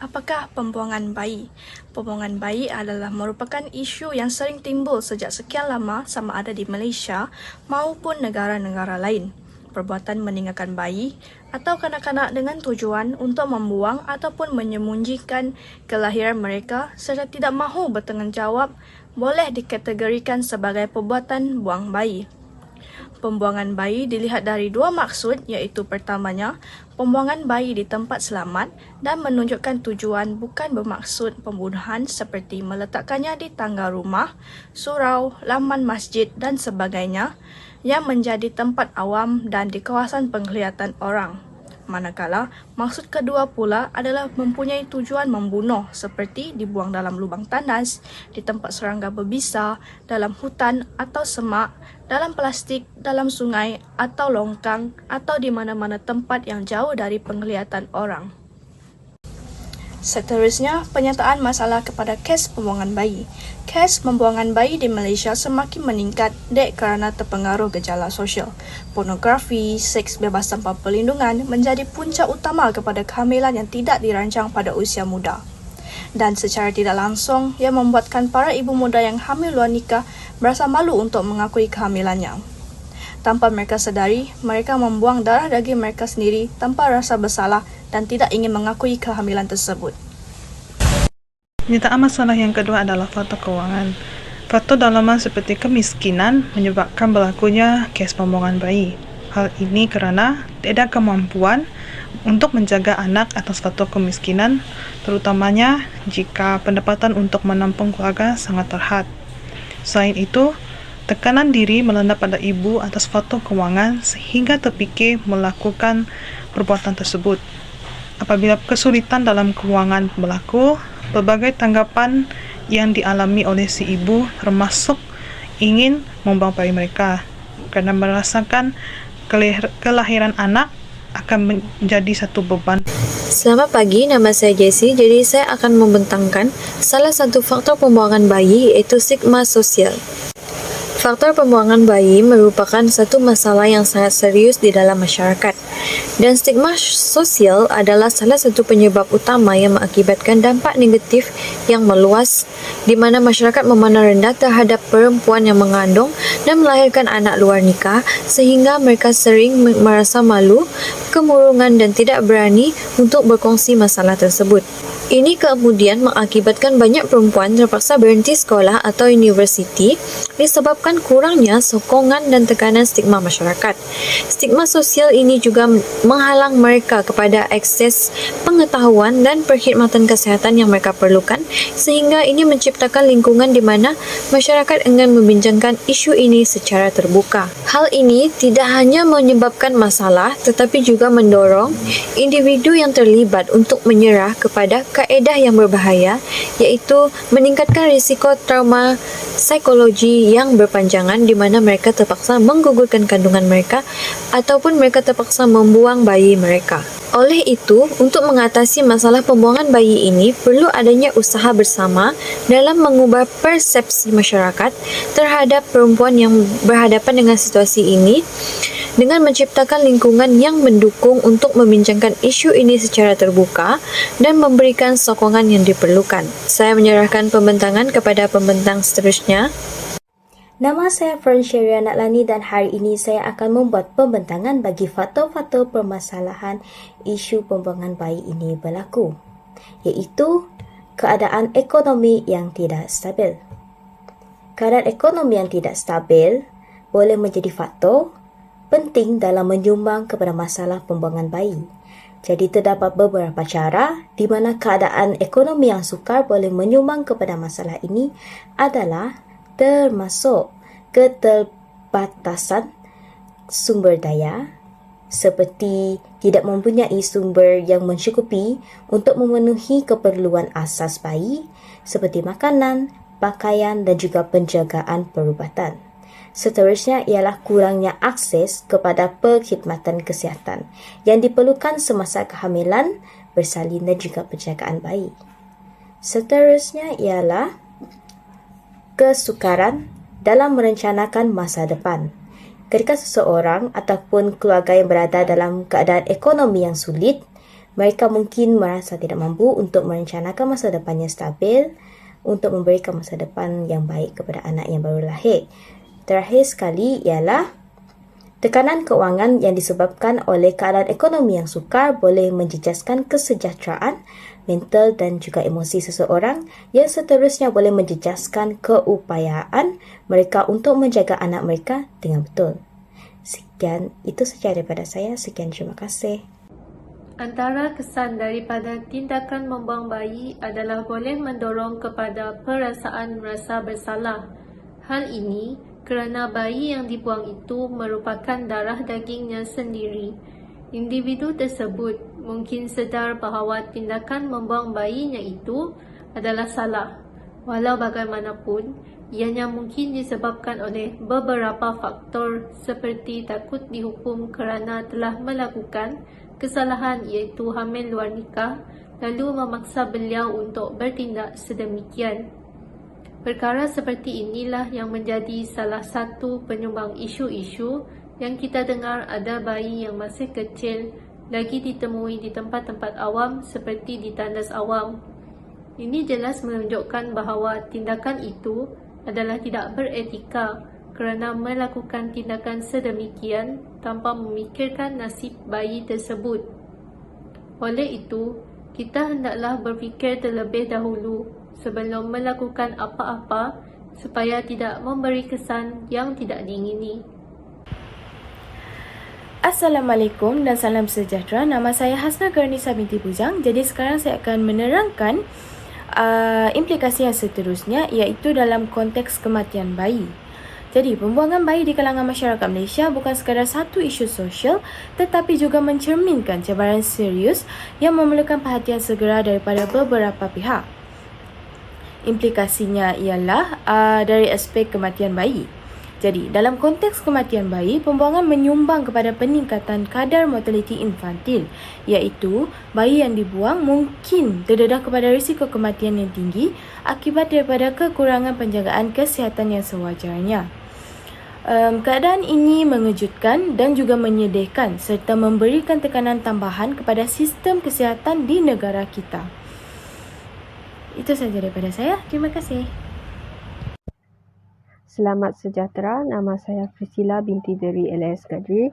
Apakah pembuangan bayi? Pembuangan bayi adalah merupakan isu yang sering timbul sejak sekian lama sama ada di Malaysia maupun negara-negara lain. Perbuatan meninggalkan bayi atau kanak-kanak dengan tujuan untuk membuang ataupun menyembunyikan kelahiran mereka serta tidak mahu bertanggungjawab boleh dikategorikan sebagai perbuatan buang bayi. Pembuangan bayi dilihat dari dua maksud, iaitu pertamanya, pembuangan bayi di tempat selamat dan menunjukkan tujuan bukan bermaksud pembunuhan seperti meletakkannya di tangga rumah, surau, laman masjid dan sebagainya yang menjadi tempat awam dan di kawasan penglihatan orang. Manakala, maksud kedua pula adalah mempunyai tujuan membunuh seperti dibuang dalam lubang tandas, di tempat serangga berbisa, dalam hutan atau semak, dalam plastik, dalam sungai atau longkang atau di mana-mana tempat yang jauh dari penglihatan orang. Seterusnya, penyataan masalah kepada kes pembuangan bayi. Kes pembuangan bayi di Malaysia semakin meningkat kerana terpengaruh gejala sosial. Pornografi, seks bebas tanpa perlindungan menjadi punca utama kepada kehamilan yang tidak dirancang pada usia muda. Dan secara tidak langsung, ia membuatkan para ibu muda yang hamil luar nikah berasa malu untuk mengakui kehamilannya. Tanpa mereka sedari, mereka membuang darah daging mereka sendiri tanpa rasa bersalah dan tidak ingin mengakui kehamilan tersebut. Penyataan masalah yang kedua adalah faktor keuangan. Faktor dalaman seperti kemiskinan menyebabkan berlakunya kes pembuangan bayi. Hal ini kerana tidak ada kemampuan untuk menjaga anak atas faktor kemiskinan, terutamanya jika pendapatan untuk menampung keluarga sangat terhad. Selain itu, tekanan diri melanda pada ibu atas faktor kewangan sehingga terfikir melakukan perbuatan tersebut. Apabila kesulitan dalam kewangan berlaku, berbagai tanggapan yang dialami oleh si ibu termasuk ingin membuang bayi mereka kerana merasakan kelahiran anak akan menjadi satu beban. Selamat pagi, nama saya Jessie. Jadi saya akan membentangkan salah satu faktor pembuangan bayi iaitu stigma sosial. Faktor pembuangan bayi merupakan satu masalah yang sangat serius di dalam masyarakat. Dan stigma sosial adalah salah satu penyebab utama yang mengakibatkan dampak negatif yang meluas di mana masyarakat memandang rendah terhadap perempuan yang mengandung dan melahirkan anak luar nikah sehingga mereka sering merasa malu, kemurungan dan tidak berani untuk berkongsi masalah tersebut. Ini kemudian mengakibatkan banyak perempuan terpaksa berhenti sekolah atau universiti disebabkan kurangnya sokongan dan tekanan stigma masyarakat. Stigma sosial ini juga menghalang mereka kepada akses pengetahuan dan perkhidmatan kesihatan yang mereka perlukan sehingga ini menciptakan lingkungan di mana masyarakat enggan membincangkan isu ini secara terbuka. Hal ini tidak hanya menyebabkan masalah tetapi juga mendorong individu yang terlibat untuk menyerah kepada kaedah yang berbahaya iaitu meningkatkan risiko trauma psikologi yang berpanjangan di mana mereka terpaksa menggugurkan kandungan mereka ataupun mereka terpaksa membuang bayi mereka. Oleh itu, untuk mengatasi masalah pembuangan bayi ini perlu adanya usaha bersama dalam mengubah persepsi masyarakat terhadap perempuan yang berhadapan dengan situasi ini dengan menciptakan lingkungan yang mendukung untuk membincangkan isu ini secara terbuka dan memberikan sokongan yang diperlukan. Saya menyerahkan pembentangan kepada pembentang seterusnya. Nama saya Fern Syeria Natlani dan hari ini saya akan membuat pembentangan bagi faktor-faktor permasalahan isu pembuangan bayi ini berlaku, iaitu keadaan ekonomi yang tidak stabil. Keadaan ekonomi yang tidak stabil boleh menjadi faktor penting dalam menyumbang kepada masalah pembuangan bayi. Jadi terdapat beberapa cara di mana keadaan ekonomi yang sukar boleh menyumbang kepada masalah ini adalah termasuk keterbatasan sumber daya seperti tidak mempunyai sumber yang mencukupi untuk memenuhi keperluan asas bayi seperti makanan, pakaian dan juga penjagaan perubatan. Seterusnya ialah kurangnya akses kepada perkhidmatan kesihatan yang diperlukan semasa kehamilan, bersalin dan juga penjagaan bayi. Seterusnya ialah kesukaran dalam merencanakan masa depan. Ketika seseorang ataupun keluarga yang berada dalam keadaan ekonomi yang sulit, Mereka mungkin merasa tidak mampu untuk merencanakan masa depan yang stabil, untuk memberikan masa depan yang baik kepada anak yang baru lahir. Terakhir sekali ialah tekanan keuangan yang disebabkan oleh keadaan ekonomi yang sukar boleh menjejaskan kesejahteraan mental dan juga emosi seseorang, yang seterusnya boleh menjejaskan keupayaan mereka untuk menjaga anak mereka dengan betul. Sekian, itu sahaja daripada saya. Sekian, terima kasih. Antara kesan daripada tindakan membuang bayi adalah boleh mendorong kepada perasaan rasa bersalah. Hal ini kerana bayi yang dibuang itu merupakan darah dagingnya sendiri. Individu tersebut mungkin sedar bahawa tindakan membuang bayinya itu adalah salah. Walau bagaimanapun, ianya mungkin disebabkan oleh beberapa faktor seperti takut dihukum kerana telah melakukan kesalahan iaitu hamil luar nikah, lalu memaksa beliau untuk bertindak sedemikian. Perkara seperti inilah yang menjadi salah satu penyumbang isu-isu yang kita dengar ada bayi yang masih kecil lagi ditemui di tempat-tempat awam seperti di tandas awam. Ini jelas menunjukkan bahawa tindakan itu adalah tidak beretika kerana melakukan tindakan sedemikian tanpa memikirkan nasib bayi tersebut. Oleh itu, kita hendaklah berfikir terlebih dahulu sebelum melakukan apa-apa supaya tidak memberi kesan yang tidak diingini. Assalamualaikum dan salam sejahtera. Nama saya Hasna Garnisa binti Bujang. Jadi sekarang saya akan menerangkan implikasi yang seterusnya, iaitu dalam konteks kematian bayi. Jadi, pembuangan bayi di kalangan masyarakat Malaysia bukan sekadar satu isu sosial, tetapi juga mencerminkan cabaran serius yang memerlukan perhatian segera daripada beberapa pihak. Implikasinya ialah dari aspek kematian bayi. Jadi, dalam konteks kematian bayi, pembuangan menyumbang kepada peningkatan kadar mortaliti infantil, iaitu bayi yang dibuang mungkin terdedah kepada risiko kematian yang tinggi akibat daripada kekurangan penjagaan kesihatan yang sewajarnya. Keadaan ini mengejutkan dan juga menyedihkan serta memberikan tekanan tambahan kepada sistem kesihatan di negara kita. Itu sahaja daripada saya. Terima kasih. Selamat sejahtera, nama saya Priscilla binti Deri Elias Gadri.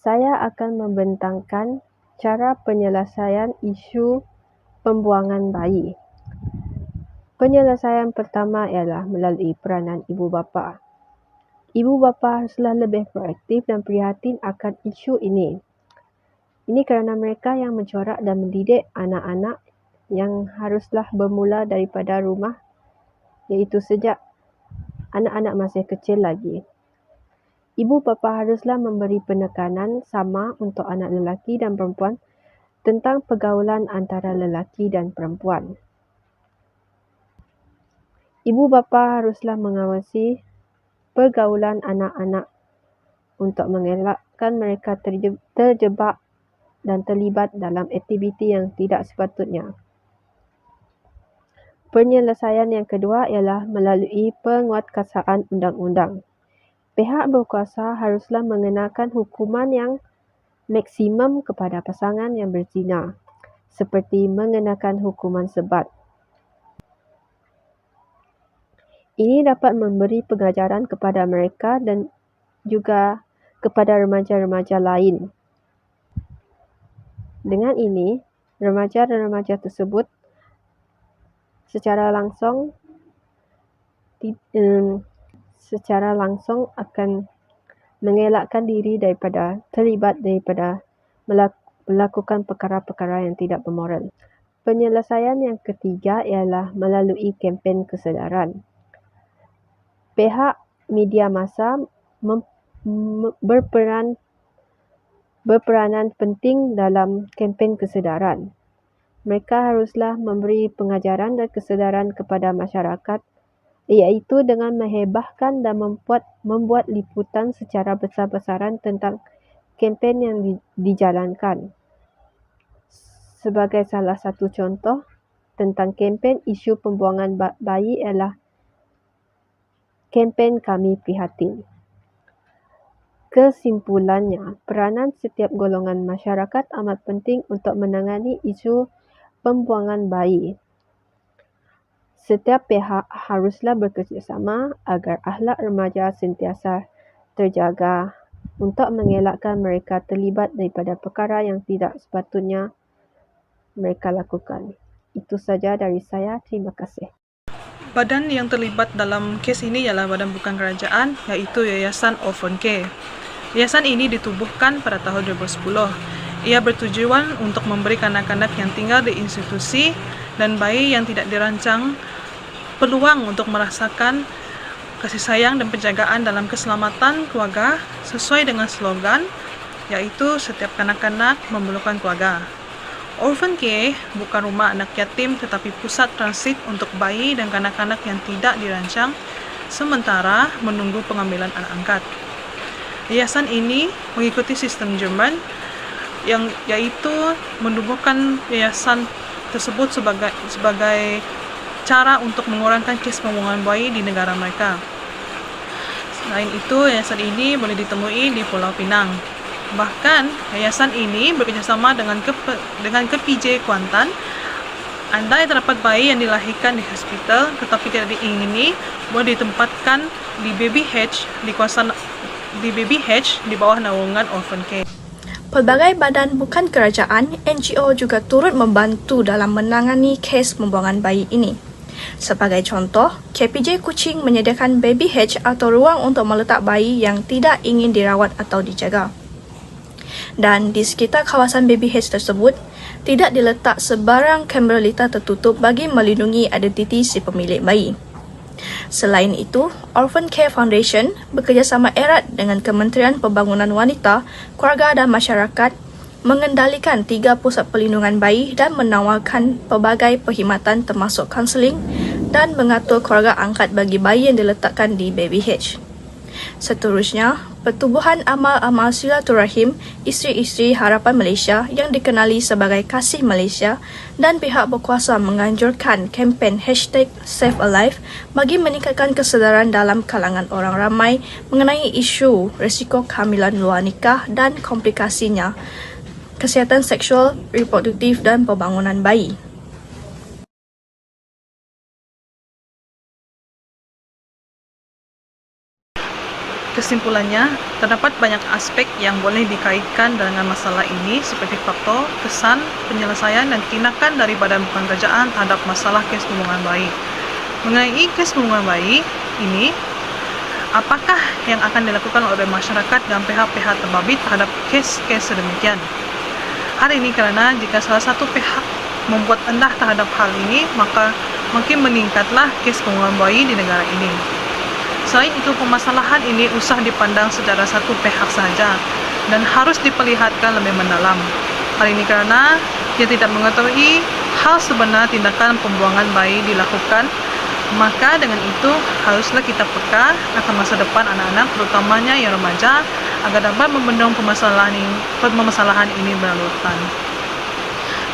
Saya akan membentangkan cara penyelesaian isu pembuangan bayi. Penyelesaian pertama ialah melalui peranan ibu bapa. Ibu bapa haruslah lebih proaktif dan prihatin akan isu ini. Ini kerana mereka yang mencorak dan mendidik anak-anak yang haruslah bermula daripada rumah, iaitu sejak anak-anak masih kecil lagi. Ibu bapa haruslah memberi penekanan sama untuk anak lelaki dan perempuan tentang pergaulan antara lelaki dan perempuan. Ibu bapa haruslah mengawasi pergaulan anak-anak untuk mengelakkan mereka terjebak dan terlibat dalam aktiviti yang tidak sepatutnya. Penyelesaian yang kedua ialah melalui penguatkuasaan undang-undang. Pihak berkuasa haruslah mengenakan hukuman yang maksimum kepada pasangan yang berzina, seperti mengenakan hukuman sebat. Ini dapat memberi pengajaran kepada mereka dan juga kepada remaja-remaja lain. Dengan ini, remaja dan remaja tersebut secara langsung akan mengelakkan diri daripada terlibat daripada melakukan perkara-perkara yang tidak bermoral. Penyelesaian yang ketiga ialah melalui kempen kesedaran. Pihak media massa berperanan penting dalam kempen kesedaran. Mereka haruslah memberi pengajaran dan kesedaran kepada masyarakat, iaitu dengan menghebahkan dan membuat liputan secara besar-besaran tentang kempen yang dijalankan. Sebagai salah satu contoh tentang kempen isu pembuangan bayi ialah kempen Kami Prihatin. Kesimpulannya, peranan setiap golongan masyarakat amat penting untuk menangani isu pembuangan bayi. Setiap pihak haruslah bekerjasama agar akhlak remaja sentiasa terjaga untuk mengelakkan mereka terlibat daripada perkara yang tidak sepatutnya mereka lakukan. Itu saja dari saya. Terima kasih. Badan yang terlibat dalam kes ini ialah badan bukan kerajaan, iaitu Yayasan Orphan Care. Yayasan ini ditubuhkan pada tahun 2010. Ia bertujuan untuk memberi kanak-kanak yang tinggal di institusi dan bayi yang tidak dirancang peluang untuk merasakan kasih sayang dan penjagaan dalam keselamatan keluarga sesuai dengan slogan, yaitu setiap kanak-kanak memerlukan keluarga. Orphan Care bukan rumah anak yatim tetapi pusat transit untuk bayi dan kanak-kanak yang tidak dirancang sementara menunggu pengambilan anak angkat. Yayasan ini mengikuti sistem Jerman yaitu menubuhkan yayasan tersebut sebagai cara untuk mengurangkan kes pembuangan bayi di negara mereka. Selain itu, yayasan ini boleh ditemui di Pulau Pinang. Bahkan, yayasan ini bekerjasama dengan KPJ Kuantan. Andai terdapat bayi yang dilahirkan di hospital tetapi tidak diingini, boleh ditempatkan di Baby Hatch di bawah naungan Orphan Care. Pelbagai badan bukan kerajaan, NGO juga turut membantu dalam menangani kes pembuangan bayi ini. Sebagai contoh, KPJ Kuching menyediakan Baby Hatch atau ruang untuk meletak bayi yang tidak ingin dirawat atau dijaga. Dan di sekitar kawasan Baby Hatch tersebut, tidak diletak sebarang kamera litar tertutup bagi melindungi identiti si pemilik bayi. Selain itu, Orphan Care Foundation bekerjasama erat dengan Kementerian Pembangunan Wanita, Keluarga dan Masyarakat mengendalikan 3 pusat perlindungan bayi dan menawarkan pelbagai perkhidmatan termasuk kaunseling dan mengatur keluarga angkat bagi bayi yang diletakkan di Baby Hatch. Seterusnya, Pertubuhan Amal-Amal Silaturahim Isteri-Isteri Harapan Malaysia yang dikenali sebagai Kasih Malaysia dan pihak berkuasa menganjurkan kempen #SaveAlive bagi meningkatkan kesedaran dalam kalangan orang ramai mengenai isu risiko kehamilan luar nikah dan komplikasinya, kesihatan seksual, reproduktif dan pembangunan bayi. Kesimpulannya, terdapat banyak aspek yang boleh dikaitkan dengan masalah ini seperti faktor, kesan, penyelesaian dan tindakan dari badan bukan kerajaan terhadap masalah kes pembuangan bayi. Mengenai kes pembuangan bayi ini, apakah yang akan dilakukan oleh masyarakat dan pihak-pihak terbabit terhadap kes-kes sedemikian? Hal ini kerana jika salah satu pihak membuat rendah terhadap hal ini, maka makin meningkatlah kes pembuangan bayi di negara ini. Selain itu, permasalahan ini usah dipandang secara satu pihak sahaja dan harus diperlihatkan lebih mendalam. Hal ini kerana dia tidak mengetahui hal sebenar tindakan pembuangan bayi dilakukan, maka dengan itu haruslah kita peka akan masa depan anak-anak, terutamanya yang remaja, agar dapat membendung permasalahan ini berlalutan.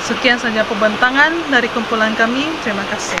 Sekian saja pembentangan dari kumpulan kami. Terima kasih.